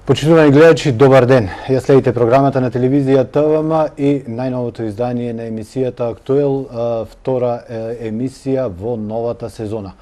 Почитувани гледачи, добар ден. Ја следите програмата на телевизија ТВМ и најновото издание на емисијата Актуел, втора емисија во новата сезона.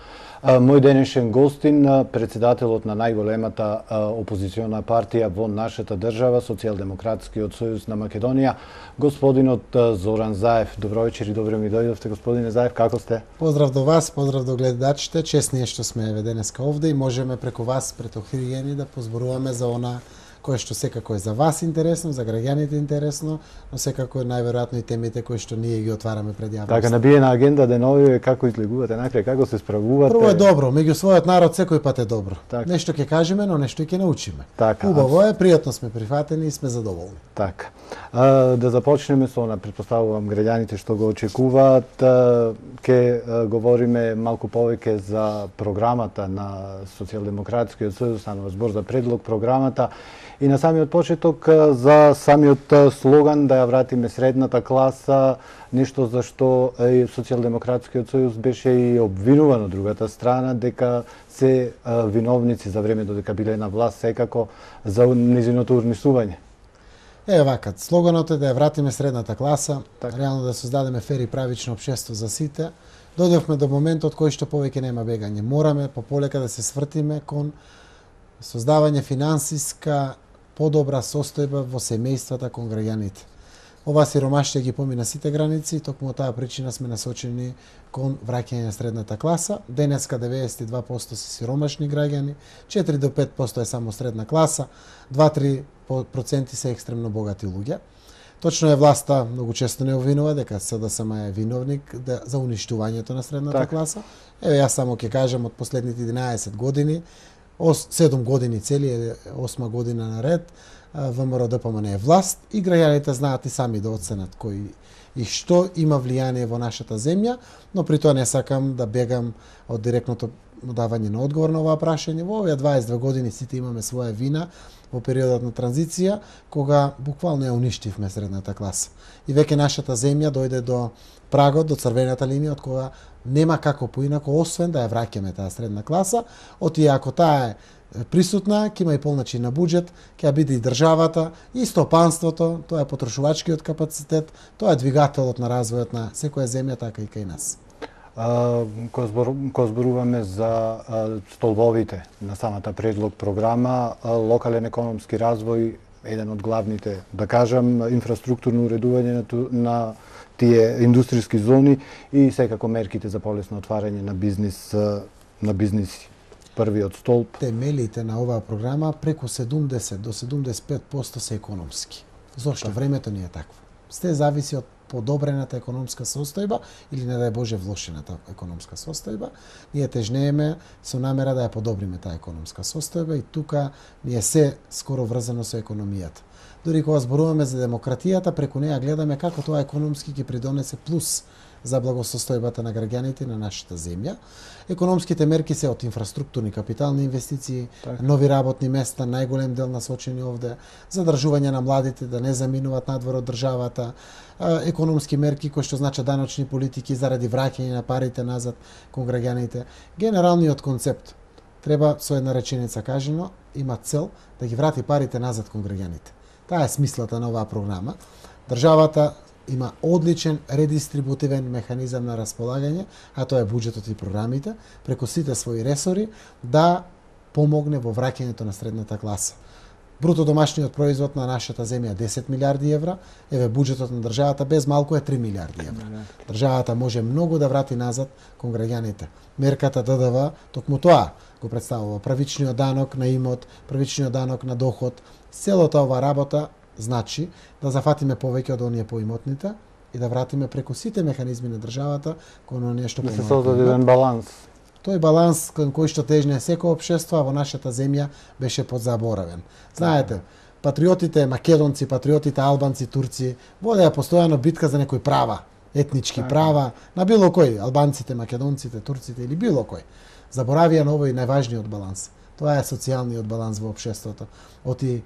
Мој денешен гостин, председателот на најголемата опозициона партија во нашата држава, Социјалдемократскиот сојуз на Македонија, господинот Зоран Заев. Добро вечер и добро ми дојдовте, господине Заев, како сте? Поздрав до вас, поздрав до гледачите. Чест ни е што сме денеска овде и можеме преку вас, пред охријени, да позборуваме за она кое што секако е за вас интересно, за граѓаните интересно, но секако е најверојатно и темите кои што ние ги отвараме пред јавноста. Така, набиена агенда денови, како излегувате накрај, како се справувате? Прво е добро, меѓу својот народ секој пат е добро. Так. Нешто ќе кажеме, но нешто и ќе научиме. Така, Убаво е, пријатно сме прифатени и сме задоволни. Така. Да започнеме со она, претпоставувам граѓаните што го очекуваат, ќе говориме малку повеќе за програмата на Социјалдемократскиот сојуз, станува збор за предлог програмата и на самиот почеток за самиот слоган да ја вратиме средната класа, нешто за што Социјалдемократскиот сојуз беше и обвинуван од другата страна дека се виновници за време додека биле на власт секако за низиното урнисување. Вака, слоганот е да ја вратиме средната класа, така, реално да создадеме фер и правично општество за сите. Дојдовме до моментот кој што повеќе нема бегање. Мораме пополека да се свртиме кон создавање финансиска подобра состојба во семејствата кон граѓаните. Ова сиромаштија ги помина сите граници и токму од таа причина сме насочени кон враќање на средната класа. Денеска 92% се сиромашни граѓани, 4 до 5% е само средна класа, 2-3% се екстремно богати луѓе. Точно е власта многу често не обвинува дека СДСМ е виновник за уништувањето на средната класа. Јас само ќе кажам од последните 11 години, 7 години цели, 8 година наред, ВМРО ДПМН е власт и граѓаните знаат и сами да оценат кој и што има влијание во нашата земја, но при тоа не сакам да бегам од директното давање на одговор на оваа прашање. Во овие 22 години сите имаме своја вина во периодот на транзиција, кога буквално ја уништивме средната класа. И веќе нашата земја дојде до прагот, до црвената линија, од кога нема како поинако, освен да ја враќаме таа средна класа, оти ако таа е присутна, ќе има и полначин на буџет, ќе ја биде и државата, и стопанството, тоа е потрошувачкиот капацитет, тоа е двигателот на развојот на секоја земја, така и кај нас. Кога зборуваме за столбовите на самата предлог програма, локален економски развој, еден од главните, да кажам, инфраструктурно уредување на тие индустријски зони и секако мерките за полесно отварање на бизниси. Првиот столб. Темелите на оваа програма преку 70 до 75% се економски. Зошто? Времето ни е такво. Сте зависи од подобрената економска состојба или, не дај Боже, влошената економска состојба. Ние тежнееме со намера да ја подобриме таа економска состојба и тука ни е се скоро врзано со економијата. Дори кога зборуваме за демократијата, преку неја гледаме како тоа економски ќе придонесе плюс за благосостојбата на граѓаните на нашата земја. Економските мерки се од инфраструктурни капитални инвестиции, нови работни места, најголем дел насочени овде, задржување на младите да не заминуваат надвор од државата, економски мерки кои што значат даночни политики заради враќање на парите назад кон граѓаните. Генералниот концепт треба со една реченица кажано, има цел да ги врати парите назад кон граѓаните. Таа е смислата на оваа програма. Државата има одличен редистрибутивен механизам на располагање, а тоа е буџетот и програмите, преку сите своји ресори да помогне во враќањето на средната класа. Бруто домашниот производ на нашата земја е 10 милиарди евра, еве буџетот на државата без малку е 3 милиарди евра. Државата може многу да врати назад кон граѓаните. Мерката ДДВ токму тоа го представува, правичниот данок на имот, правичниот данок на доход. Целата ова работа значи да зафатиме повеќе од оние поимотните и да вратиме преку сите механизми на државата кон оние што помагат. Да се создаде еден баланс. Тој баланс кон кој што тежне секој општество, а во нашата земја беше подзаборавен. Знаете, патриотите македонци, патриотите албанци, турци водеа постојано битка за некои права, етнички права, на било кој, албанците, македонците, турците или било кој. Заборавија на овој најважниот баланс. Тоа е социјалниот баланс во општеството. Оти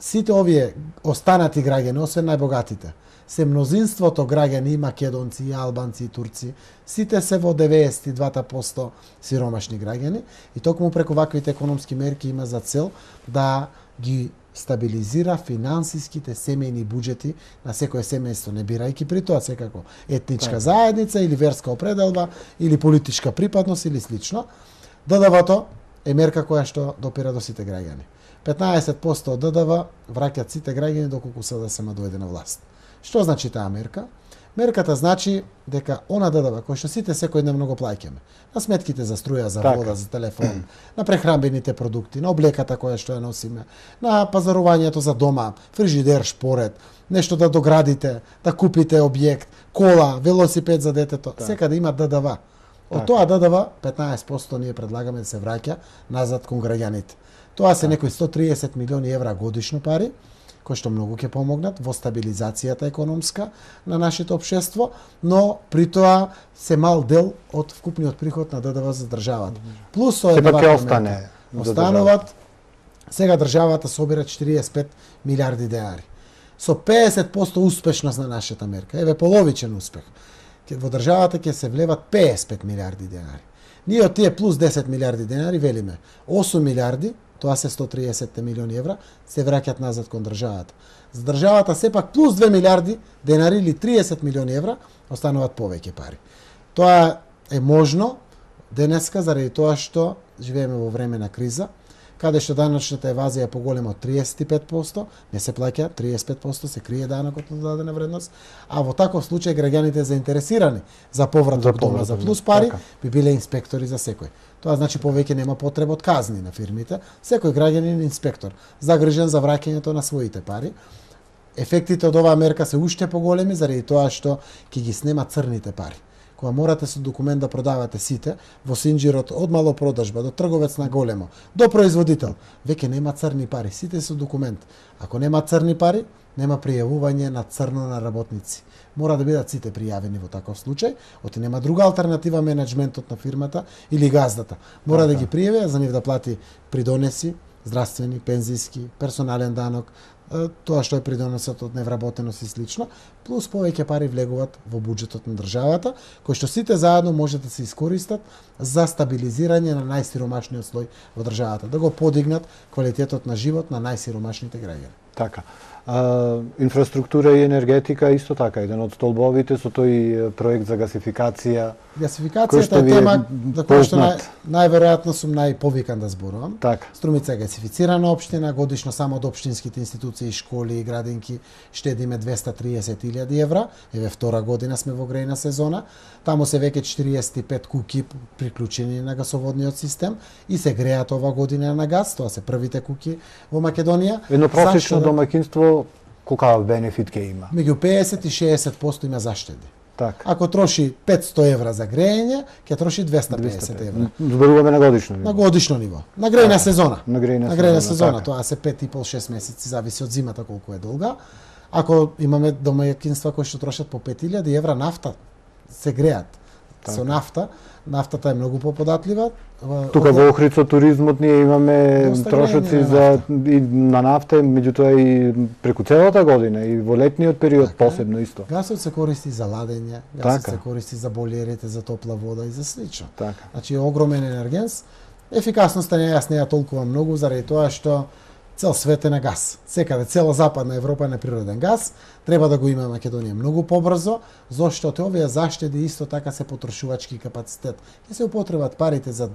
сите овие останати граѓани, освен најбогатите, се мнозинството граѓани и македонци, и албанци, и турци, сите се во 92% сиромашни граѓани и токму преку ваквите економски мерки има за цел да ги стабилизира финансиските семејни буџети на секое семејство, не бирајќи при тоа секако етничка заедница или верска определба или политичка припадност или слично. ДДВ-то е мерка која што допира до сите граѓани. 15% од ДДВ враќаат сите граѓани доколку СДСМ дојде на власт. Што значи таа мерка? Мерката значи дека она ДДВ кој што сите секојдневно го плаќаме, на сметките за струја, за вода, за телефон, на прехранбените продукти, на облеката која што ја носиме, на пазарувањето за дома, фрижидер, шпоред, нешто да доградите, да купите објект, кола, велосипед за детето, секаде има ДДВ. Од тоа ДДВ 15% ние предлагаме да се враќа назад кон граѓаните. Тоа се некои 130 милиони евра годишно пари, кои што многу ќе помогнат во стабилизацијата економска на нашето општество, но при тоа се мал дел од вкупниот приход на ДДВ за државата. Плюс тоа ќе остане. Остануваат, сега државата собира 45 милиарди денари. Со 50% успешност на нашата мерка, еве половичен успех, во државата ќе се влеват 55 милиарди денари. Ние од тие плюс 10 милиарди денари велиме 8 милиарди, тоа се 130 милиони евра, се враќаат назад кон државата. За државата сепак плюс 2 милиарди денари или 30 милиони евра остануваат повеќе пари. Тоа е можно денеска заради тоа што живееме во време на криза, каде што даночната евазија е поголема од 35%, не се плаќа, 35% се крие данокот на додадена вредност, а во таков случај граѓаните заинтересирани за повраток дома за плюс пари би биле инспектори за секој. Тоа значи повеќе нема потреба од казни на фирмите, секој граѓанин инспектор, загрижен за враќањето на своите пари. Ефектите од оваа мерка се уште поголеми заради тоа што ќе ги снема црните пари. Кога морате со документ да продавате сите, во синџирот од малопродажба до трговец на големо, до производител, веќе нема црни пари, сите со документ. Ако нема црни пари, нема пријавување на црно на работници. Мора да бидат сите пријавени во таков случај, оти нема друга алтернатива менеджментот на фирмата или газдата. Мора да ги пријави, за нив да плати придонеси, здравствени, пензиски, персонален данок, тоа што е придонесот од невработеност и слично, плюс повеќе пари влегуваат во буџетот на државата, кои што сите заедно може да се искористат за стабилизирање на најсиромашниот слој во државата, да го подигнат квалитетот на живот на најсиромашните граѓани. Така. Инфраструктура и енергетика исто така, еден од столбовите со тој проект за гасификација. Гасификацијата е тема за која што најверојатно сум најповикан да зборувам. Така. Струмица е гасифицирана општина, годишно само од општинските институции, школи и градинки штедиме 230.000 евра. Еве втора година сме во грејна сезона. Таму се веќе 45 куќи приклучени на гасоводниот систем и се греат ова година на газ. Тоа се првите куќи во Македонија. Едно просечно домаќинство колкав бенефит ќе има? Меѓу 50 и 60% има заштеди. Так. Ако троши 500 евра за грејење, ќе троши 250 евра. Зборуваме на годишно ниво. На годишно ниво. На грејна сезона. На грејна сезона, тоа се 5,5-6 месеци, зависи од зимата колку е долга. Ако имаме домаќинства кои што трошат по 5000 евра нафта, се греат. Со нафта, нафтата е многу поподатлива. Тука во Охрид со туризмот ние имаме трошоци за и на нафта, меѓутоа и преку целата година и во летниот период посебно исто. Гасот се користи за ладење, гасот се користи за бойлерите, за топла вода и за слично. Значи огромен енергенс. Ефикасноста не е толкова многу заради тоа што цел свет е на газ. Секаде, цела западна Европа е на природен газ. Треба да го има Македонија многу побрзо, зашто овие заштеди исто така се потрошувачки капацитет. Ќе се употребат парите за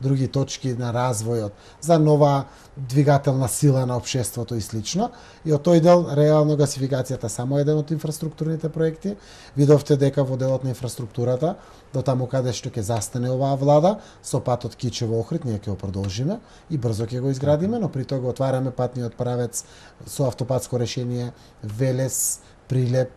други точки на развојот, за нова двигателна сила на општеството и слично. И од тој дел, реално гасификацијата само еден од инфраструктурните проекти. Видовте дека во делот на инфраструктурата, до таму каде што ќе застане оваа влада, со патот Кичево-Охрид, ние ќе го продолжиме и брзо ќе го изградиме, но при тоа го отвараме патниот правец со автопатско решение Велес, Прилеп,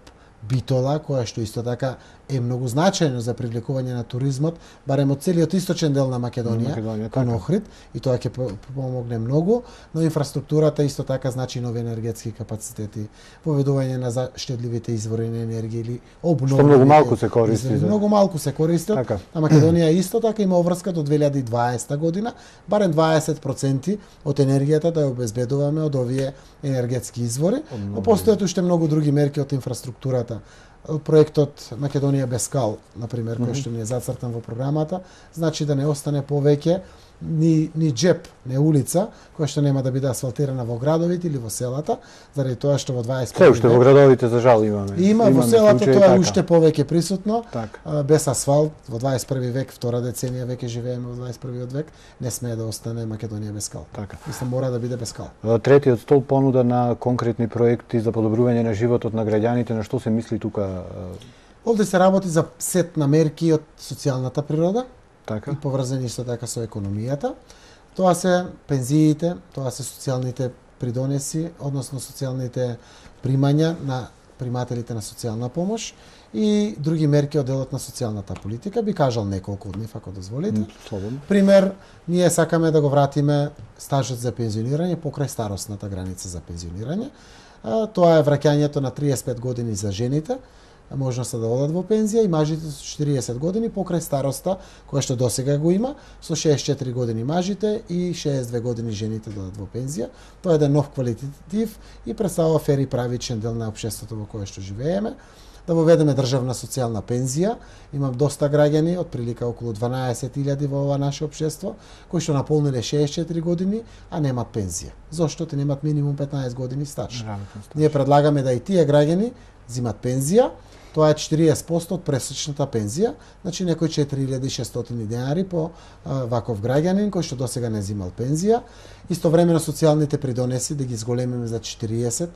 Битола, која што исто така е многу значајно за привлекување на туризмот, барем од целиот источен дел на Македонија, кон Охрид, и тоа ќе помогне многу, но инфраструктурата исто така значи нови енергетски капацитети, поведување на заштедливите извори на енергија или обновливите. Што многу малку се користи. Многу малку се користат, а Македонија исто така има обврска до 2020 година, барем 20% од енергијата да ја обезбедуваме од овие енергетски извори, но постојат уште многу други мерки од инфраструктурата. Проектот Македонија без скал, например, кој што ни е зацртан во програмата, значи да не остане повеќе ни џеп, не улица, која што нема да биде асфалтирана во градовите или во селата, заради тоа што во 21 Се уште во градовите за жал имаме. Има во селата случаи тоа е така. уште повеќе присутно. Така. Без асфалт во 21 век, втора деценија веќе живееме во 21 век, не смее да остане Македонија без скал. Така. Мислам мора да биде без скал. Третиот столб понуда на конкретни проекти за подобрување на животот на граѓаните, на што се мисли тука? Овде се работи за сет на мерки од социјалната природа Така. и поврзани исто така со економијата. Тоа се пензиите, тоа се социјалните придонеси, односно социјалните примања на примателите на социјална помош и други мерки од делот на социјалната политика. Би кажал неколку од нив, ако дозволите. Слободно. Пример, ние сакаме да го вратиме стажот за пензионирање покрај старосната граница за пензионирање. Тоа е враќањето на 35 години за жените, можноста да одат во пензија, и мажите со 40 години покрај староста, која што досега го има, со 64 години мажите и 62 години жените да одат во пензија. Тоа е еден нов квалитетив и представува фер и правичен дел на општеството во кое што живееме. Да воведеме државна социјална пензија. Имам доста граѓани, од прилика околу 12.000 во ова наше општество, кои што наполниле 64 години, а немат пензија. Зошто? Те немат минимум 15 години стаж. Ние предлагаме да и тие граѓани зимат пензија. Тоа е 40% од пресечната пензија, значи некој 4600 денари по ваков граѓанин кој што досега не зимал пензија. Истовремено социјалните придонеси да ги зголемиме за 40%,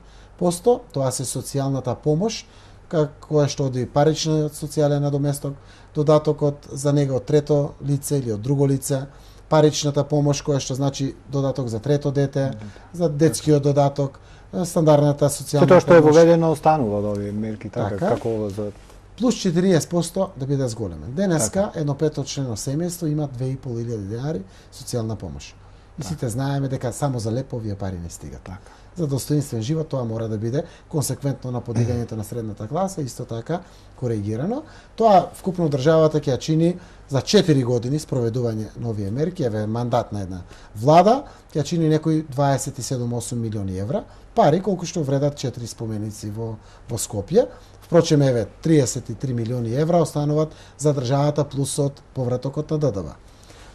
тоа се социјалната помош, која што оди паричен социјален надоместок, додатокот за него од трето лице или од друго лице, паричната помош која што значи додаток за трето дете, за детскиот додаток, стандардната социјална помош. Тоа што е воведено останува од овие мерки, така, Така. како ова за Плюс 40% да биде зголемен. Денеска едно петочлено семејство има 2500 денари социјална помош. И сите знаеме дека само за леп овие пари не стигат. така. За достоинствен живот тоа мора да биде консеквентно на подигањето на средната класа, исто така коригирано. Тоа вкупно државата ќе ја чини за 4 години спроведување на овие мерки, еве мандат на една влада, ќе ја чини некои 27-8 милиони евра, пари колку што вредат 4 споменици во Скопје. Впрочем, еве 33 милиони евра остануваат за државата плюс од повратокот на ДДВ.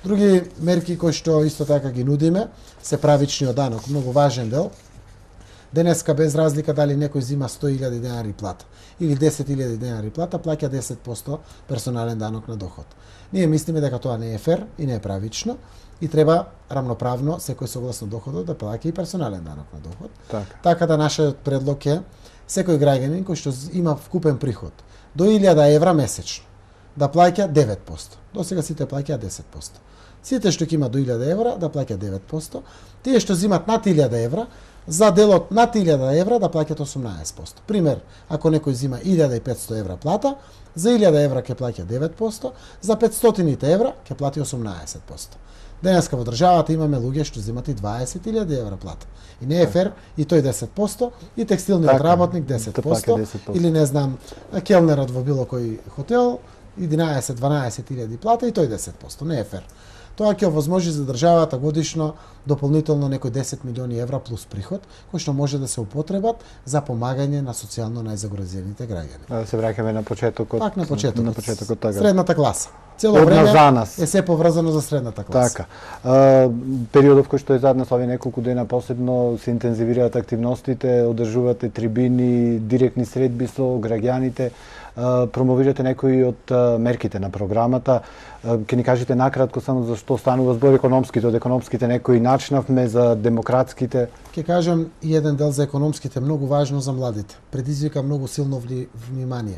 Други мерки кои што исто така ги нудиме се правичниот данок, многу важен дел. Денеска без разлика дали некој зима 100.000 денари плата или 10.000 денари плата, плаќа 10% персонален данок на доход. Ние мислиме дека тоа не е фер и не е правично и треба рамноправно секој согласно доходот да плаќа и персонален данок на доход. Така да нашиот предлог е секој граѓанин кој што има вкупен приход до 1000 евра месечно да плаќа 9%. Досега сите плаќаа 10%. Сите што ќе има до 1000 евра да плаќа 9%. Тие што зимат над 1000 евра, за делот над 1000 евра да плаќат 18%. Пример, ако некој зима 1500 евра плата, за 1000 евра ќе плаќа 9%, за 500 евра ќе плати 18%. Денеска во државата имаме луѓе што зимат и 20.000 евра плата. И не е фер, и тој 10%, и текстилниот работник 10%, или не знам, келнерот во било кој хотел 11-12.000 плата и тој 10%. Не е фер. Тоа ќе овозможи за државата годишно дополнително некои 10 милиони евра плюс приход, кои што може да се употребат за помагање на социјално најзагрозените граѓани. Да се враќаме на почетокот. Так, на почетокот така. Средната класа. Цело време за нас е се поврзано за средната класа. Така. Периодов кој што е зад нас овие неколку дена посебно се интензивираат активностите, одржувате трибини, директни средби со граѓаните, промовирате некои од мерките на програмата. Ќе ни кажете накратко само за што станува збор економските, од економските некои начнавме, за демократските. Ќе кажам и еден дел за економските, многу важно за младите. Предизвика многу силно внимание.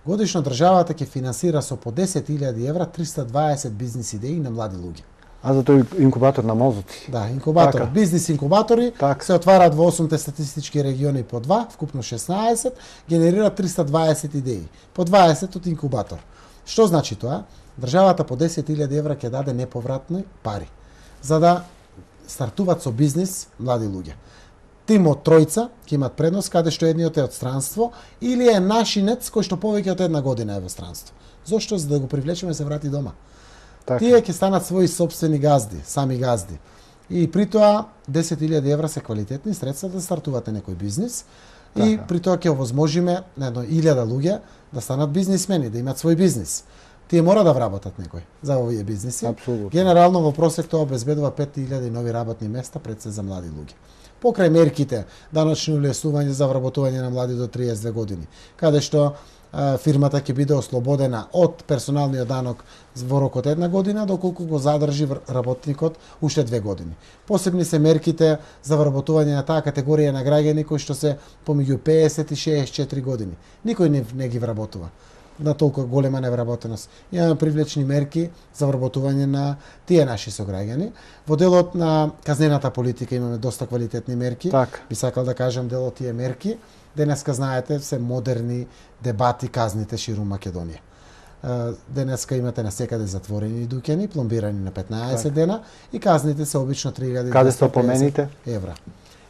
Годишно државата ќе финансира со по 10.000 евра 320 бизнис идеи на млади луѓе. А за тој инкубатор на мозоци? Да, инкубатор. Така. Бизнис инкубатори се отвараат во 8 статистички региони по 2, вкупно 16, генерира 320 идеи. По 20 од инкубатор. Што значи тоа? Државата по 10.000 евра ќе даде неповратни пари за да стартуваат со бизнис млади луѓе. Тим од тројца ќе имат предност каде што едниот е од странство или е нашинец кој што повеќе од една година е во странство. Зошто? За да го привлечеме се врати дома. Така. Тие ќе станат своји сопствени газди, сами газди. И при тоа 10.000 евра се квалитетни средства да стартувате некој бизнис. Така. И при тоа ќе овозможиме на 1000 луѓе да станат бизнисмени, да имат свој бизнис. тие мора да вработат некој за овие бизниси. Апсолутно. Генерално во просек тоа обезбедува 5000 нови работни места пред се за млади луѓе. Покрај мерките, даночни улесување за вработување на млади до 32 години, каде што фирмата ќе биде ослободена од персоналниот данок во рок од 1 година, доколку го задржи работникот уште 2 години. Посебни се мерките за вработување на таа категорија на граѓани кои што се помеѓу 50 и 64 години. Никој не ги вработува на толку голема невработеност. Имаме привлечни мерки за вработување на тие наши сограѓани. Во делот на казнената политика имаме доста квалитетни мерки. Би сакал да кажам дел од тие мерки. Денеска, знаете, се модерни дебати казните ширум Македонија. Денеска имате насекаде затворени дуќани, пломбирани на 15 дена и казните се обично 3250 евра.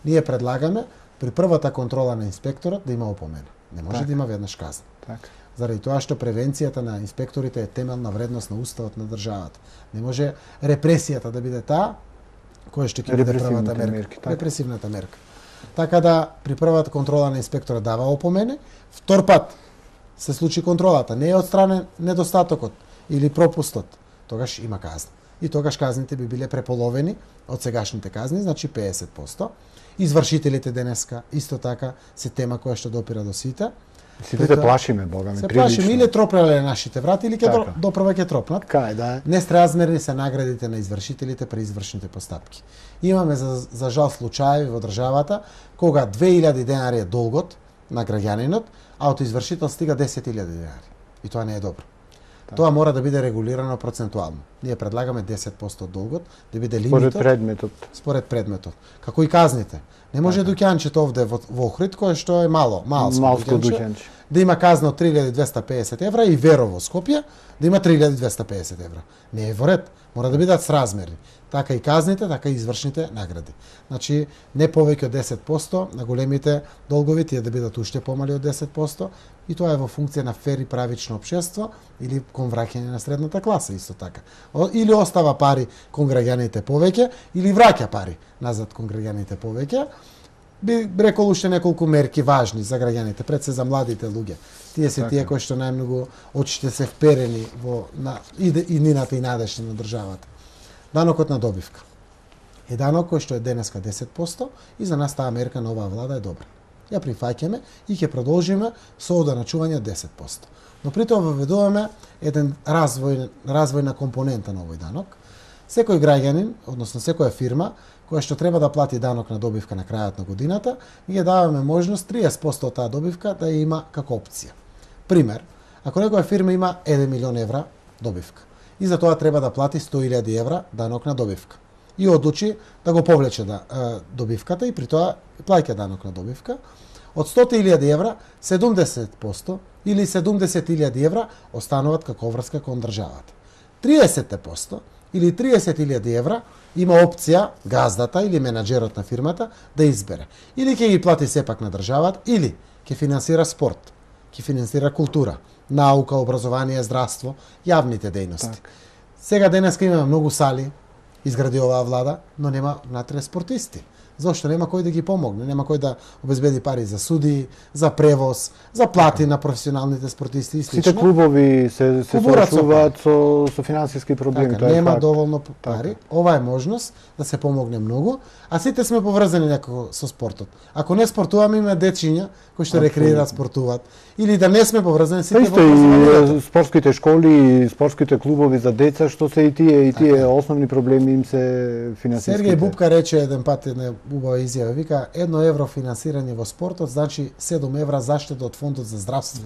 Ние предлагаме при првата контрола на инспекторот да има опомена. Не може да има веднаш казна. Заради тоа што превенцијата на инспекторите е темелна вредност на уставот на државата. Не може репресијата да биде таа која што ќе биде првата мерка. Репресивната мерка. Така да при првата контрола на инспекторот дава опомене, втор пат се случи контролата, не е одстранен недостатокот или пропустот, тогаш има казна. И тогаш казните би биле преполовени од сегашните казни, значи 50%. Извршителите денеска исто така се тема која што допира до сите. Сите се плашиме, бога ми, се плашиме или тропнале нашите врати, или допрва ќе тропнат. Несразмерни се наградите на извршителите при извршните постапки. Имаме за жал случаи во државата кога 2000 денари е долгот на граѓанинот, а од извршител стига 10.000 денари. И тоа не е добро. Тоа мора да биде регулирано процентуално. Ние предлагаме 10% од долгот да биде лимитот според предметот. Како и казните. Не може дуќанчето овде во Охрид, кое што е малско дуќанче, да има казна од 3250 евра и Веро во Скопје да има 3250 евра. Не е во ред. Мора да бидат сразмерни. Така и казните, така и извршните награди. Значи, не повеќе од 10%, на големите долгови тие да бидат уште помали од 10%, и тоа е во функција на фер и правично општество или кон враќање на средната класа исто така. Или остава пари кон граѓаните повеќе, или враќа пари назад кон граѓаните повеќе. Би рекол уште неколку мерки важни за граѓаните, пред се за младите луѓе. Тие се тие кои што најмногу очите се вперени во иднината и надежта на државата. Данокот на добивка е данок кој што е денеска 10% и за нас таа мерка на оваа влада е добра. Ја прифаќаме и ќе продолжиме со оданачување 10%. Но при тоа воведуваме еден развојна компонента на овој данок. Секој граѓанин, односно секоја фирма која што треба да плати данок на добивка на крајот на годината, ние даваме можност 30% од таа добивка да ја има како опција. Пример, ако некоја фирма има 1 милион евра добивка и за тоа треба да плати 100.000 евра данок на добивка и одлучи да го повлече добивката и при тоа плаќа данок на добивка, од 100.000 евра 70% или 70.000 евра остануваат како врска кон државата. 30% или 30.000 евра има опција газдата или менаџерот на фирмата да избере. Или ќе ги плати сепак на државата, или ќе финансира спорт, ќе финансира култура, наука, образование, здравство, јавните дејности. Сега денеска имаме многу сали, изгради оваа влада, но нема внатре спортисти. Зошто? Нема кој да ги помогне, нема кој да обезбеди пари за суди, за превоз, за плати на професионалните спортисти и слично. Сите клубови се соочуваат со финансиски проблеми. Така, нема доволно пари. Ова е можност да се помогне многу, а сите сме поврзани некако со спортот. Ако не спортуваме, има дечиња кои што рекреираат, спортуваат. Или да не сме поврзани, сите во образованието. Спортските школи и спортските клубови за деца, што се и тие основни проблеми им се финансиските. Сергеј Бубка рече еден пат една убава изјава, вика 1 евро финансирање во спортот значи 7 евра заштеда од фондот за здравство.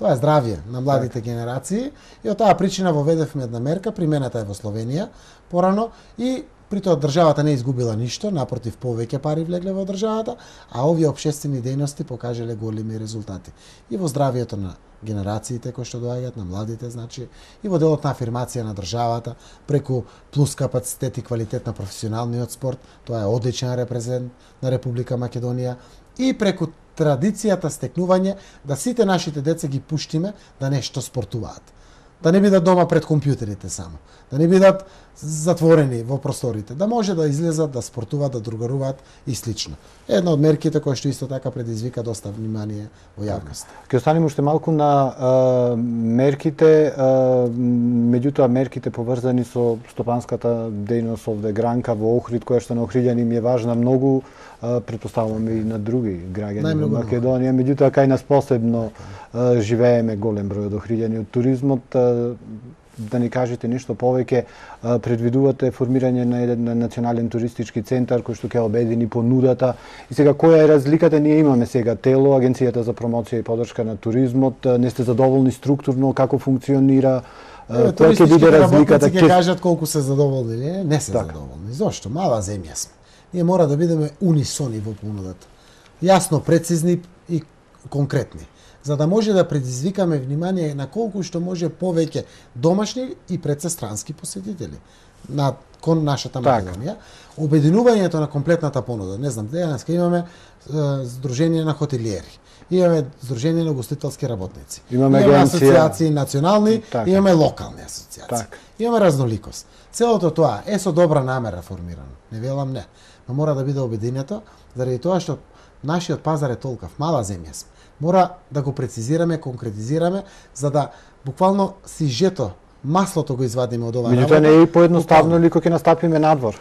Тоа е здравје на младите генерации и од таа причина воведевме една мерка, примената е во Словенија порано и при тоа државата не изгубила ништо, напротив повеќе пари влегле во државата, а овие општествени дејности покажале големи резултати. И во здравјето на генерациите кои што доаѓаат, на младите, значи, и во делот на афирмација на државата, преку плюс капацитет и квалитет на професионалниот спорт, тоа е одличен репрезент на Република Македонија, и преку традицијата стекнување да сите нашите деца ги пуштиме да нешто спортуваат. Да не бидат дома пред компјутерите само. Да не бидат затворени во просторите, да може да излезат, да спортуваат, да другаруваат и слично. Една од мерките која што исто така предизвика доста внимание во јавност. Ќе останеме уште малку на мерките, меѓутоа мерките поврзани со стопанската дејност овде Гранка во Охрид, која што на охриѓани ми е важна многу, претпоставуваме и на други граѓани во Македонија, меѓутоа кај нас посебно живееме голем број од охриѓани од туризмот. Да ни кажете нешто повеќе, предвидувате формирање на еден национален туристички центар кој што ќе обедини понудата. И сега која е разликата? Ние имаме сега тело, Агенцијата за промоција и поддршка на туризмот. Не сте задоволни структурно како функционира? Која ќе биде разликата? Ќе кажат колку се задоволни, не се задоволни. Зошто? Мала земја сме. Ние мора да бидеме унисони во понудата. Јасно, прецизни и конкретни, за да може да предизвикаме внимание на колку што може повеќе домашни и предсестрански посетители кон нашата Македонија. Обединувањето на комплетната понуда. Не знам, денеска имаме Сдружение на хотелиери, имаме Сдружение на гостителски работници, имаме асоциации национални, имаме локални асоциации. Имаме разноликост. Целото тоа е со добра намера формирано. Не велам не, но мора да биде обединето заради тоа што нашиот пазар е толков, мала земја сме. Мора да го прецизираме, конкретизираме, за да буквално сижето, маслото го извадиме од оваа работа. Меѓутоа не е и поедноставно ли кога ќе настапиме надвор?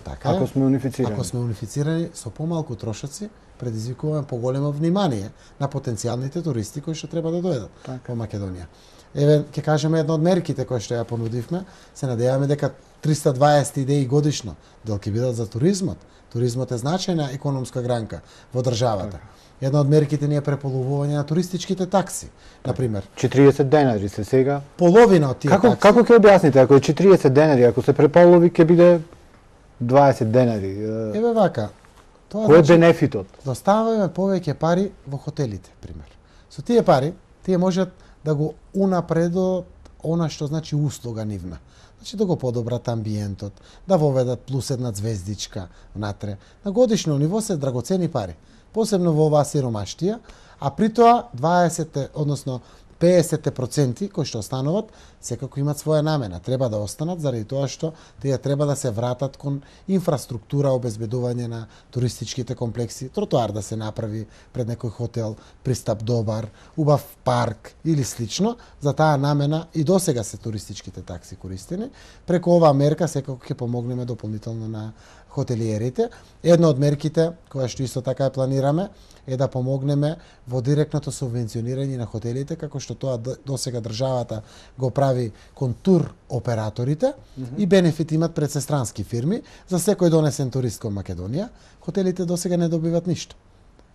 Така ако сме унифицирани. Ако сме унифицирани со помалку трошоци, предизвикуваме поголемо внимание на потенцијалните туристи кои што треба да дојдат во Македонија. Еве, ќе кажеме една од мерките кои што ја понудивме, се надеваме дека 320 идеи годишно дел ќе бидат за туризмот. Туризмот е значајна економска гранка во државата. Една од мерките ни е преполовување на туристичките такси, на пример. 40 денари се сега. Половина од тие такси. Како ќе објасните, ако е 40 денари, ако се преполови ќе биде 20 денари? Еве вака. Кој е бенефитот? Доставаме повеќе пари во хотелите, пример. Со тие пари, тие можат да го унапредат она што значи услуга нивна. Значи да го подобрат амбиентот, да воведат плюс една звездичка внатре. На годишно ниво се драгоцени пари, посебно во оваа сиромаштија, а при тоа 20, односно 50% кои што остануват, секако имат своја намена. Треба да останат заради тоа што тие треба да се вратат кон инфраструктура, обезбедување на туристичките комплекси, тротоар да се направи пред некој хотел, пристап добар, убав парк или слично. За таа намена и досега се туристичките такси користени. Преку оваа мерка секако ќе помогнеме дополнително на хотелиерите. Една од мерките која што исто така ја планираме е да помогнеме во директното субвенционирање на хотелите, како што тоа досега државата го прави кон тур операторите и бенефит имат предсестрански фирми. За секој донесен турист кон Македонија, хотелите досега не добиват ништо.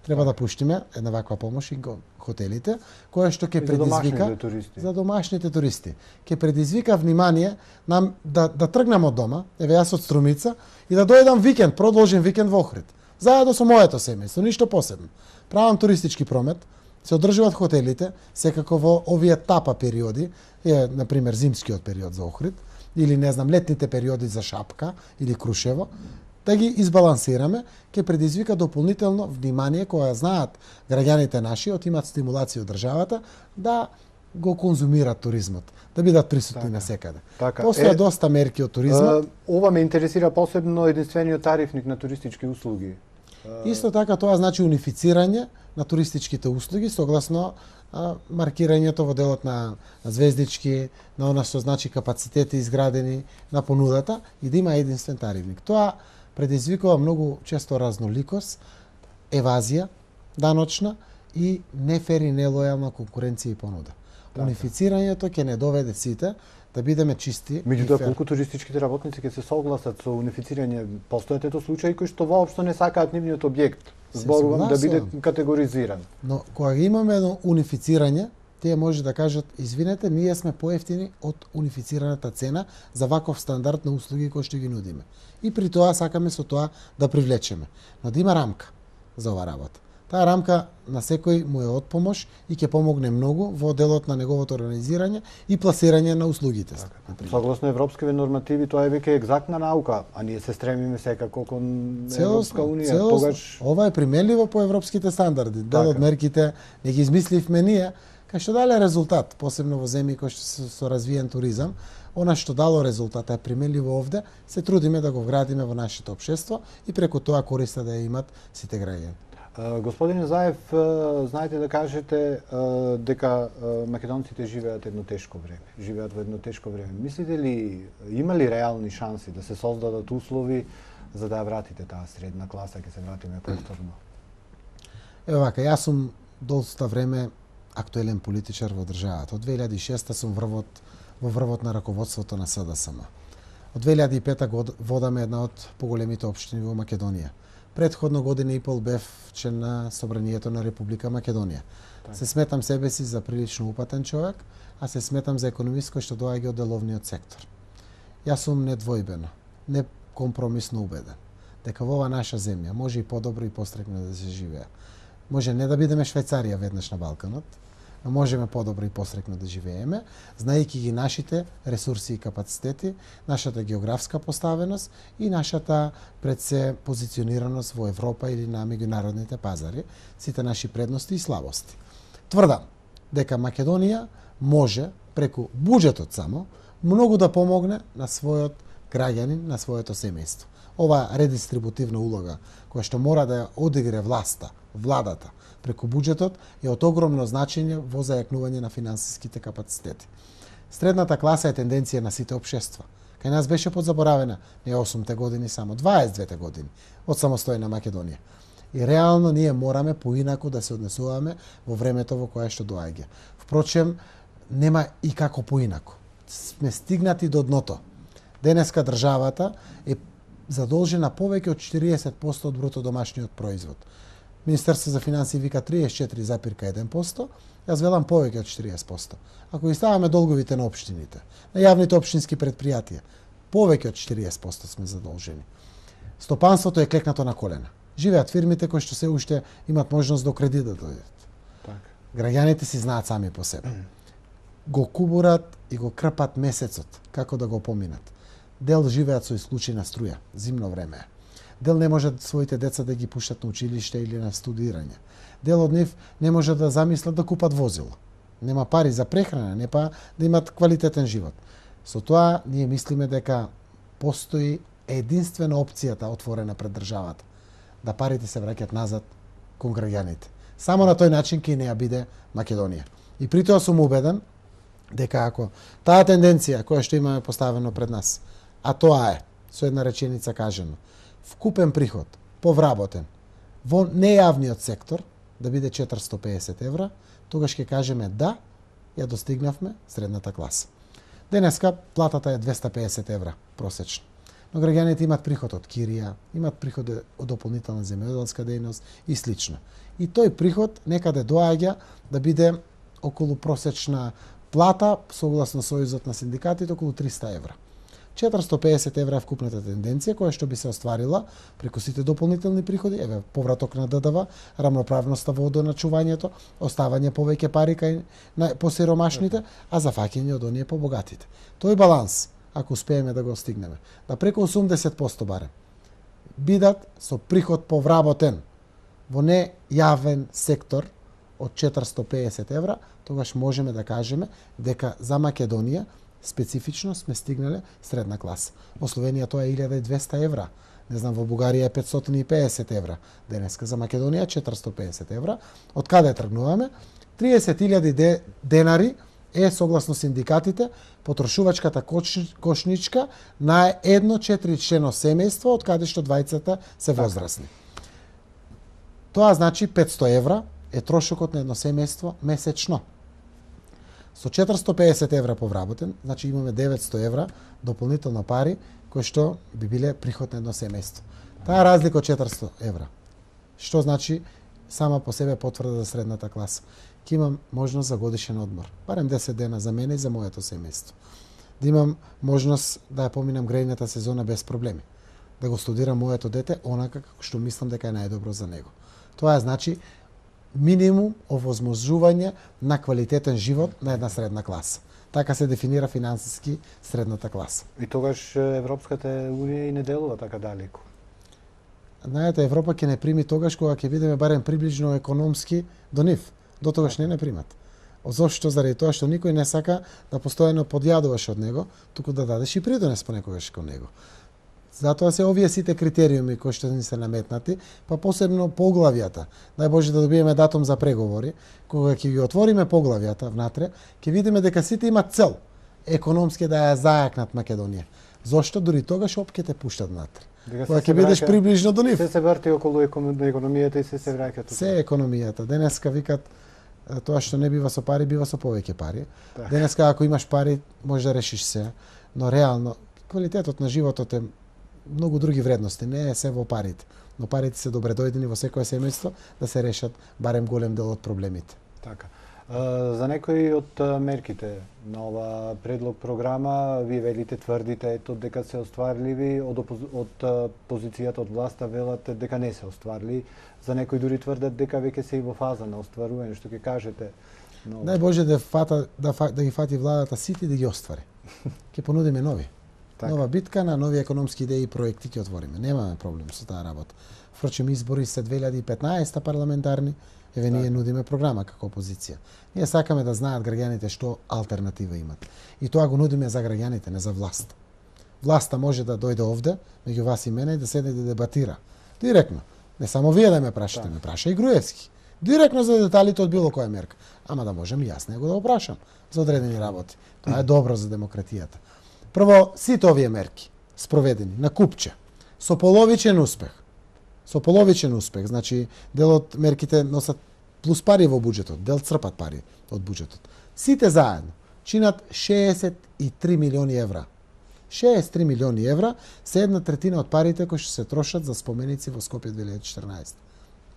Треба да пуштиме една ваква помош и кон хотелите, која што ќе предизвика за домашните туристи. Ќе предизвика внимание нам да тргнам од дома, еве јас од Струмица, и да дојдам викенд, продолжен викенд во Охрид. Заедно со моето семејство, ништо посебно. Правам туристички промет, се одржуваат хотелите, секако во овие тапа периоди, на пример зимскиот период за Охрид, или не знам, летните периоди за Шапка или Крушево, да ги избалансираме, ќе предизвика дополнително внимание која знаат граѓаните наши, имат стимулација од државата да го конзумираат туризмот, да бидат присутни насекаде. Постоја доста мерки од туризмот. Ова ме интересира посебно единствениот тарифник на туристички услуги. Исто така тоа значи унифицирање на туристичките услуги согласно маркирањето во делот на звездички, на она што значи капацитети изградени на понудата и да има единствен тарифник. Тоа предизвикува многу често разноликост, евазија даночна и нефер и нелојална конкуренција и понуда. Унифицирањето ќе не доведе сите да бидеме чисти. Меѓутоа, колку туристичките работници ќе се согласат со унифицирање, постојат ето случаи кои што воопшто не сакаат нивниот објект, зборувам да биде категоризиран. Но кога имаме едно унифицирање, тие може да кажат, извинете, ние сме поевтини од унифицираната цена за ваков стандард на услуги кои што ги нудиме. И при тоа сакаме со тоа да привлечеме. Но да има рамка за оваа работа. Таа рамка на секој му е од помош и ќе помогне многу во делот на неговото организирање и пласирање на услугите. Согласно европските нормативи, тоа е веќе екзактна наука, а ние се стремиме секако кон Европска унија. Тогаш ова е применливо по европските стандарди. Дел од мерките не ги измисливме ние, кај што дале резултат, посебно во земји кои што се со развиен туризам, Она што дало резултата е примеливо овде, се трудиме да го вградиме во нашето општество и преку тоа користа да ја имат сите граѓани. Господине Заев, знаете да кажете дека македонците живеат едно тешко време. Живеат во едно тешко време. Мислите ли, има ли реални шанси да се создадат услови за да ја вратите таа средна класа, ќе се вратиме повторно? Ево вака, јас сум доста време актуелен политичар во државата. Од 2006 сум во врвот на раководството на СДСМ. Од 2005 водаме една од поголемите општини во Македонија. Претходно година и пол бев член на Собранието на Република Македонија. Так. Се сметам себе си за прилично упатен човек, а се сметам за економист кој што доаѓа од деловниот сектор. Јас сум недвојбено, некомпромисно убеден дека во ова наша земја може и подобро и пострекно да се живее. Може не да бидеме Швајцарија веднаш на Балканот, но можеме подобро и пострекно да живееме, знаејќи ги нашите ресурси и капацитети, нашата географска поставеност и нашата пред се позиционираност во Европа или на меѓународните пазари, сите наши предности и слабости. Тврдам дека Македонија може преку буџетот само многу да помогне на својот граѓанин, на своето семејство. Ова редистрибутивна улога која што мора да ја одигре владата преку буџетот е од огромно значење во зајакнување на финансиските капацитети. Средната класа е тенденција на сите општества. Кај нас беше подзаборавена не 8-те години, само 22-те години од самостојна Македонија. И реално ние мораме поинаку да се однесуваме во времето во кое што доаѓа. Впрочем, нема и како поинаку. Сме стигнати до дното. Денеска државата е задолжена повеќе од 40% од бруто домашниот производ. Министерство за финансии вика 34,1%, јас велам повеќе од 40%. Ако ги ставаме долговите на општините, на јавните општински предпријатија, повеќе од 40% сме задолжени. Стопанството е клекнато на колена. Живеат фирмите кои што се уште имат можност до кредит да дојдат. Так. Граѓаните си знаат сами по себе. Го кубурат и го крпат месецот, како да го поминат. Дел живеат со исклучена струја, зимно време. Дел не може своите деца да ги пуштат на училиште или на студирање. Дел од нив не може да замислат да купат возило. Нема пари за прехрана, не па да имат квалитетен живот. Со тоа ние мислиме дека постои единствена опцијата отворена пред државата, да парите се враќаат назад кон граѓаните. Само на тој начин ќе не ја биде Македонија. И при тоа сум убеден дека ако таа тенденција која што имаме поставено пред нас, а тоа е, со една реченица кажено, вкупен приход, повработен, во нејавниот сектор, да биде 450 евра, тогаш ќе кажеме да, ја достигнавме средната класа. Денеска платата е 250 евра просечно. Но граѓаните имат приход од кирија, имат приход од дополнителна земјоделска дејност и слично. И тој приход некаде доаѓа да биде околу просечна плата, согласно Сојузот на синдикатите, околу 300 евра. 450 евра е вкупната тенденција која што би се остварила преку сите дополнителни приходи, еве повраток на ДДВ, рамноправноста во доначувањето, оставање повеќе пари кај посиромашните, а зафаќање од оние побогатите. Тој баланс, ако успееме да го стигнеме, да преку 80% барем бидат со приход повработен во нејавен сектор од 450 евра, тогаш можеме да кажеме дека за Македонија специфично сме стигнале средна класа. Во Словенија тоа е 1200 евра. Не знам, во Бугарија е 550 евра. Денеска за Македонија 450 евра. Од каде тргнуваме? 30.000 денари е, согласно синдикатите, потрошувачката кошничка на едно 4-члено семејство, од каде што двајцата се возрастни. Тоа значи 500 евра е трошокот на едно семејство месечно. Со 450 евра повработен, значи имаме 900 евра дополнително пари, кои што би биле приход на едно семејство. Таа разлика од 400 евра, што значи сама по себе потврда за средната класа. Ке имам можност за годишен одмор, барем 10 дена за мене и за моето семејство. Да имам можност да ја поминам грејната сезона без проблеми. Да го студирам моето дете онака како што мислам дека е најдобро за него. Тоа значи минимум овозможување на квалитетен живот на една средна класа. Така се дефинира финансиски средната класа. И тогаш Европската унија и не делува така далеку. Знаете, Европа ќе не прими тогаш кога ќе бидеме барем приближно економски до нив. До тогаш не примат. Зошто? Заради тоа што никој не сака да постојано подјадуваш од него, туку да дадеш и придонес понекогаш кон него. Затоа се овие сите критериуми кои што ни се наметнати, па посебно поглавјата. Дај Боже да добиеме датум за преговори, кога ќе ги отвориме поглавјата внатре, ќе видиме дека сите имат цел економски да ја зајакнат Македонија. Зошто? Дури тогаш опке те пуштат внатре. Кога ќе бидеш приближно до нив. Се врти околу економијата и се враќа тука. Се економијата. Денеска викат тоа што не бива со пари, бива со повеќе пари. Так. Денеска ако имаш пари, можеш да решиш се, но реално квалитетот на животот е многу други вредности, не е се во парите. Но парите се добре дојдени во секое семејство да се решат барем голем дел од проблемите. Така. За некои од мерките на ова предлог програма, вие велите, тврдите ето дека се остварливи, од позицијата од власта велат дека не се остварли. За некои дури тврдат дека веќе се и во фаза на остварување, што ќе кажете. Но... Дај Боже да ги фати владата сите да ги оствари. Ќе понудиме нови. Так. Нова битка на нови економски идеи и проекти ќе отвориме. Немаме проблем со таа работа. Впрочем, избори се 2015 парламентарни, еве ние нудиме програма како опозиција. Ние сакаме да знаат граѓаните што алтернатива имат. И тоа го нудиме за граѓаните, не за власт. Власта може да дојде овде, меѓу вас и мене, и да седне да дебатира. Директно. Не само вие да ме прашате, ме праша и Груевски. Директно за деталите од било која мерка. Ама да можем и јас него да го прашам за одредени работи. Тоа е добро за демократијата. Прво, сите овие мерки спроведени на купче, со половичен успех. Со половичен успех, значи дел од мерките носат плюс пари во буџетот, дел црпат пари од буџетот. Сите заедно чинат 63 милиони евра. 63 милиони евра се 1/3 од парите кои што се трошат за споменици во Скопје 2014.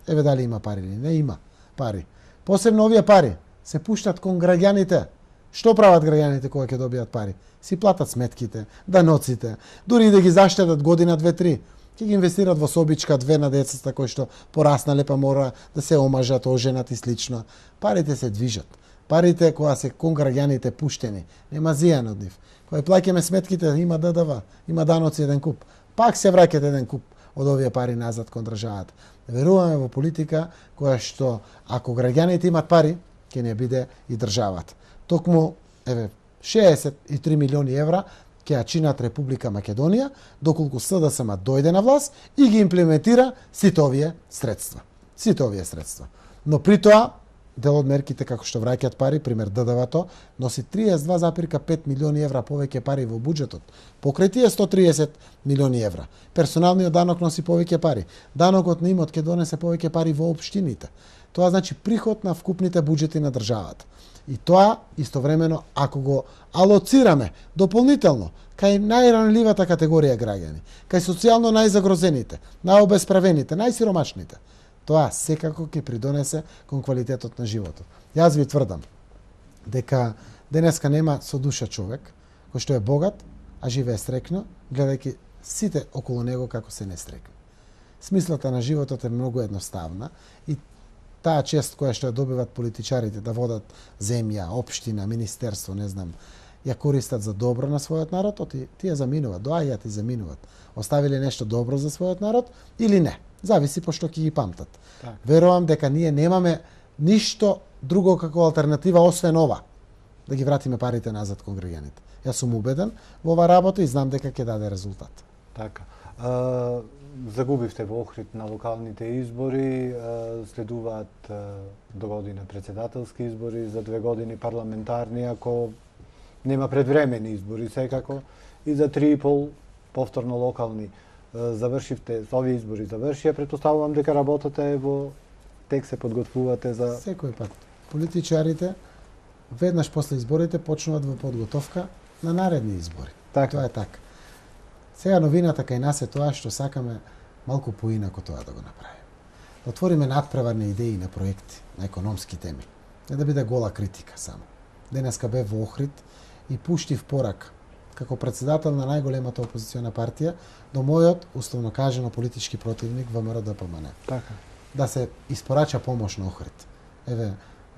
Еве дали има пари или не, има пари. Посебно овие пари се пуштат кон граѓаните. Што прават граѓаните кога ќе добијат пари? Си платат сметките, даноците, дури да ги заштедат година, 2-3. Ќе ги инвестират во собичка, 2 на децата кои што пораснале па мора да се омажат, оженат и слично. Парите се движат. Парите кога се кон граѓаните пуштени, нема зијан од нив. Кога плаќаме сметките, има ДДВ, има даноци еден куп. Пак се враќат еден куп од овие пари назад кон државата. Веруваме во политика која што ако граѓаните имат пари, ќе не биде и државата. Токму, еве, 63 милиони евра ќе ја чинат Република Македонија, доколку СДСМ дојде на власт и ги имплементира сите овие средства. Сите овие средства. Но при тоа, дел од мерките како што враќаат пари, пример ДДВ-то, носи 32,5 милиони евра повеќе пари во буџетот. Покрај тие 130 милиони евра. Персоналниот данок носи повеќе пари. Данокот на имот ќе донесе повеќе пари во општините. Тоа значи приход на вкупните буџети на државата. И тоа, истовремено, ако го алоцираме дополнително кај најранливата категорија граѓани, кај социјално најзагрозените, најобесправените, најсиромашните, тоа секако ќе придонесе кон квалитетот на животот. Јас ви тврдам дека денеска нема со душа човек кој што е богат, а живее стрекно, гледајќи сите околу него како се нестрекни. Смислата на животот е многу едноставна и таа чест која што ја добиват политичарите да водат земја, општина, министерство, не знам, ја користат за добро на својот народ, тие заминуваат, доаѓаат и заминуваат. Оставиле нешто добро за својот народ или не? Зависи по што ќе ги памтат. Так. Верувам дека ние немаме ништо друго како алтернатива освен ова, да ги вратиме парите назад кон граѓаните. Јас сум убеден во ова работа и знам дека ќе даде резултат. Така. Загубивте во Охрид на локалните избори, следуваат до година председателски избори, за 2 години парламентарни, ако нема предвремени избори секако, и за 3,5 повторно локални. Завршивте, со овие избори завршија, претпоставувам дека работата е во тек се подготвувате за... Секој пат. Политичарите веднаш после изборите почнуваат во подготовка на наредни избори. Така. Тоа е така. Сега новината кај нас е тоа што сакаме малку поинако тоа да го направиме. Да отвориме надпреварни идеи на проекти, на економски теми. Не да биде гола критика само. Денеска бев во Охрид и пуштив порак како председател на најголемата опозициона партија до мојот, условно кажано, политички противник ВМРО-ДПМН. Така. Да се испорача помош на Охрид. Еве,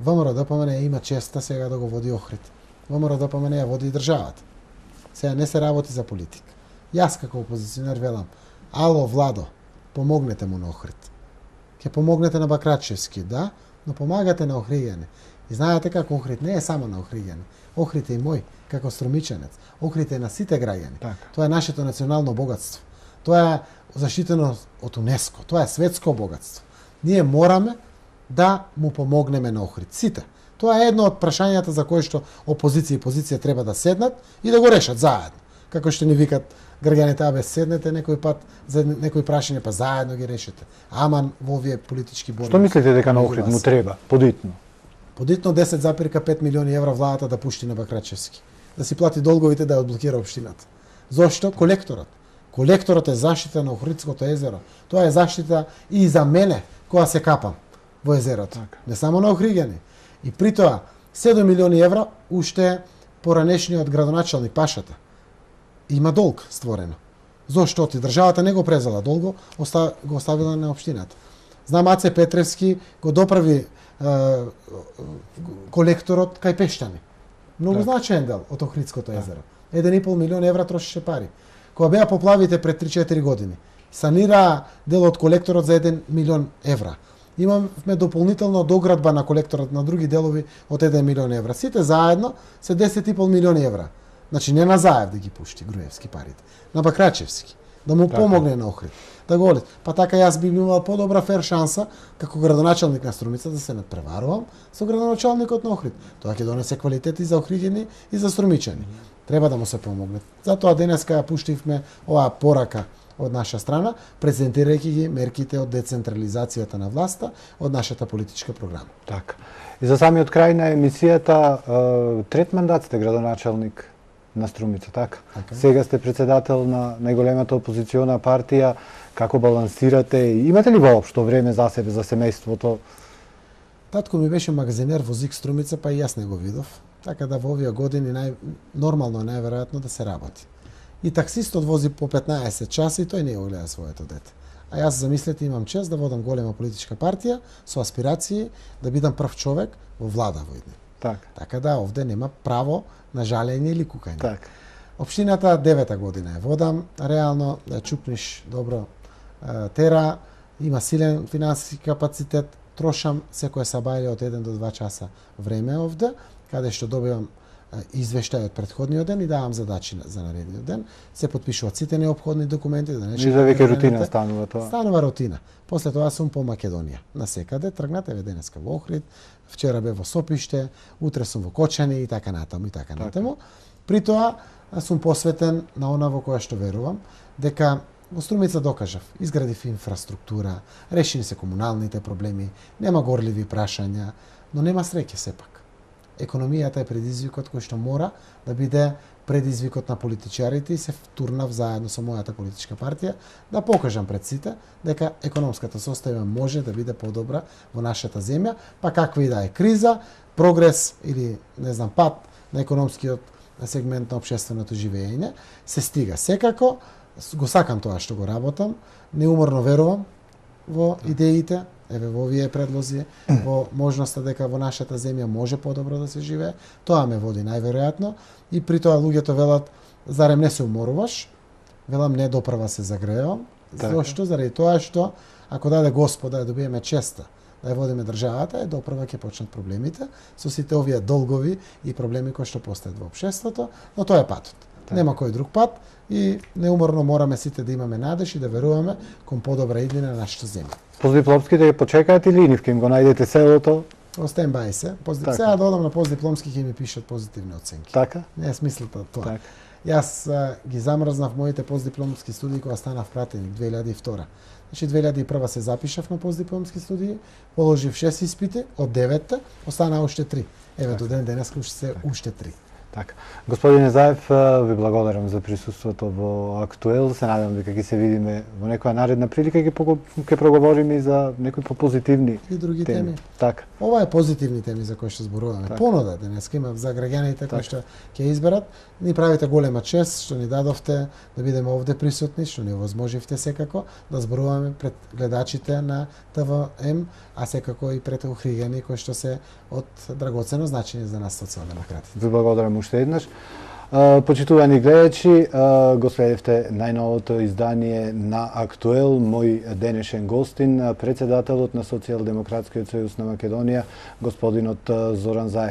ВМРО-ДПМН има честа сега да го води Охрид. ВМРО-ДПМН ја води и државата. Сега не се работи за политика. Јас како опозиционер велам, ало, Владо, помогнете му на Охрид. Ќе помогнете на Бакрачевски, да, но помагате на Охриѓани. И знаете како Охрид не е само на Охриѓани. Охрид е и мој, како струмичанец. Охрид е на сите граѓани. Тоа е нашето национално богатство. Тоа е заштитено од УНЕСКО. Тоа е светско богатство. Ние мораме да му помогнеме на Охрид. Сите. Тоа е едно од прашањата за кое што опозиција и позиција треба да седнат и да го решат заедно. Како што ни викат граѓаните, абе седнете некој пат за некои прашања, па заедно ги решите. Аман во овие политички борби. Што мислите дека на Охрид му треба подитно? Подитно 10,5 милиони евра владата да пушти на Бакрачевски. Да си плати долговите да ја одблокира општината. Зошто? Колекторот. Колекторот е заштита на Охридското езеро. Тоа е заштита и за мене кога се капам во езерото. Не само на Охриѓани. И при тоа 7 милиони евра уште поранешниот градоначалник Пашата има долг створено. Зошто ти државата не го презела долго, го оставила на општината. Знам Аце Петревски го доправи колекторот кај Пештани. Многу значаен дел од Охридското езеро. 1,5 милион евра трошеше пари. Кога беа поплавите пред 3-4 години, санираа дел од колекторот за 1 милион евра. Имаме дополнително доградба на колекторот на други делови од 1 милион евра. Сите заедно се 10,5 милиони евра. Значи не на Заев да ги пушти Груевски парите, на Бакрачевски, да му помогне на Охрид, да го олет. Па така јас би имал подобра фер шанса како градоначалник на Струмица да се надпреварувам со градоначалникот на Охрид. Тоа ќе донесе квалитети за Охриѓани и за Струмичани. Треба да му се помогне. Затоа денеска ја пуштивме оваа порака од наша страна, презентирајќи ги мерките од децентрализацијата на власта од нашата политичка програма. Така. И за самиот крај на емисијата, трет мандат сте градоначалник на Струмица, така? Сега сте председател на најголемата опозициона партија. Како балансирате? Имате ли воопшто време за себе, за семејството? Татко ми беше магазинер во ЗИК Струмица, па и јас не го видов. Така да во овие години нормално најверојатно да се работи. И таксистот вози по 15 часа и тој не го гледа своето дете. А јас замислете имам чест да водам голема политичка партија со аспирации да бидам прв човек во влада во идни. Така да овде нема право на жалење или кукање. Општината 9-та година е водам, реално да чупниш добро тера, има силен финансиски капацитет, трошам секој сабајле од 1 до 2 часа време овде, каде што добивам извештај од претходниот ден и давам задачи за наредниот ден. Се потпишуваат сите неопходни документи, да не чекаме. И за веќе рутина станува тоа. Станува рутина. После тоа сум по Македонија. Насекаде тргнат, еве денеска во Охрид, вчера бе во Сопиште, утре сум во Кочани и така натаму и така натаму. При тоа сум посветен на она во кое што верувам, дека во Струмица докажав, изградив инфраструктура, решени се комуналните проблеми, нема горливи прашања, но нема среќа сепак. Економијата е предизвикот кој што мора да биде предизвикот на политичарите и се втурнав заедно со мојата политичка партија да покажам пред сите дека економската состојба може да биде подобра во нашата земја, па каква и да е криза, прогрес или не знам пат на економскиот сегмент на општественото живење, се стига. Секако го сакам тоа што го работам, неуморно верувам во идеите, еве во овие предлози, во можноста дека во нашата земја може подобро да се живее. Тоа ме води најверојатно и при тоа луѓето велат зарем не се уморуваш? Велам не допрва се загреевам. Зошто? Заради тоа што ако даде Господ да добиеме честа да ја водиме државата, допрва ќе почнат проблемите со сите овие долгови и проблеми кои што постојат во општеството, но тоа е патот. Нема кој друг пат и неуморно мораме сите да имаме надеж и да веруваме кон подобра иднина на нашата земја. Постдипломски да ја почекаат или нивке им го најдете селото? Остен бај се. Сега да одам на постдипломски ќе ми пишат позитивни оценки. Така? Не е смислата тоа. Јас ги замрзнав моите постдипломски студии кога станав пратеник 2002. Значи 2001 се запишав на постдипломски студии, положив 6 испити од 9-та, останаа уште 3. Еве до ден денес се уште 3. Така. Господине Заев, ви благодарам за присуството во Актуел. Се надевам дека ќе се видиме во некоја наредна прилика и ќе проговориме и за некои попозитивни и други теми. Така. Ова е позитивни теми за кои што зборуваме. Понуда денеска има за граѓаните кои што ќе изберат. Ни правите голема чест што ни дадовте да бидеме овде присутни, што ни возможивте секако да зборуваме пред гледачите на ТВМ, а секако и пред Охриѓани кои што се од драгоцено значење за нас социјалдемократите. Ви благодарам уште еднаш. Почитувани гледачи, го следевте најновото издание на Актуел. Мој денешен гостин, председателот на Социјалдемократскиот сојуз на Македонија, господинот Зоран Заев.